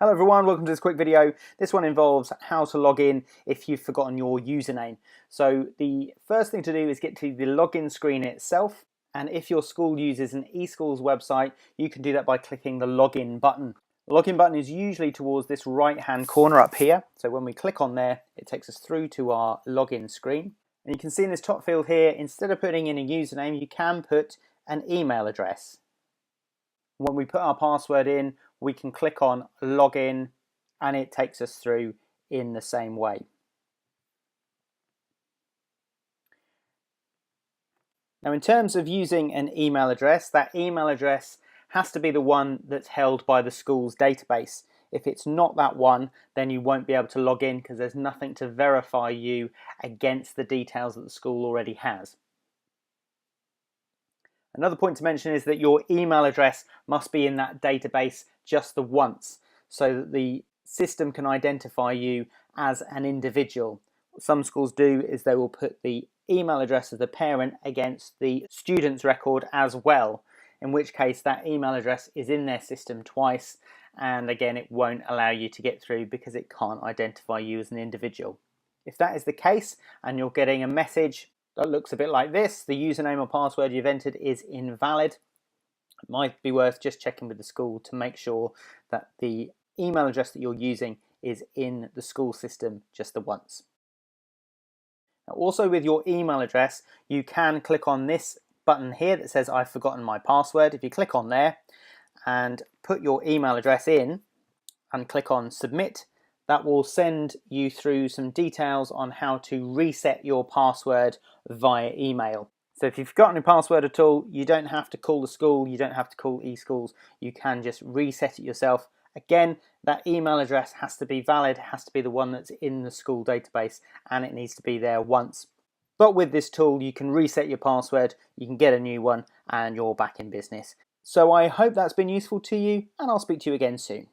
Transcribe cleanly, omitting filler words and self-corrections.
Hello everyone, welcome to this quick video. This one involves how to log in if you've forgotten your username. So the first thing to do is get to the login screen itself, and if your school uses an eSchools website, you can do that by clicking the login button. The login button is usually towards this right hand corner up here, so when we click on there it takes us through to our login screen. And you can see in this top field here, instead of putting in a username, you can put an email address. When we put our password in, we can click on login and it takes us through in the same way. Now, in terms of using an email address, that email address has to be the one that's held by the school's database. If it's not that one, then you won't be able to log in because there's nothing to verify you against the details that the school already has. Another point to mention is that your email address must be in that database just the once, so that the system can identify you as an individual. What some schools do is they will put the email address of the parent against the student's record as well, in which case that email address is in their system twice, and again it won't allow you to get through because it can't identify you as an individual. If that is the case and you're getting a message that looks a bit like this, the username or password you've entered is invalid, it might be worth just checking with the school to make sure that the email address that you're using is in the school system just the once. Now, also with your email address, you can click on this button here that says I've forgotten my password. If you click on there and put your email address in and click on submit, that will send you through some details on how to reset your password via email. So if you've forgotten your password at all, you don't have to call the school, you don't have to call eSchools, you can just reset it yourself. Again, that email address has to be valid, it has to be the one that's in the school database, and it needs to be there once. But with this tool, you can reset your password, you can get a new one, and you're back in business. So I hope that's been useful to you, and I'll speak to you again soon.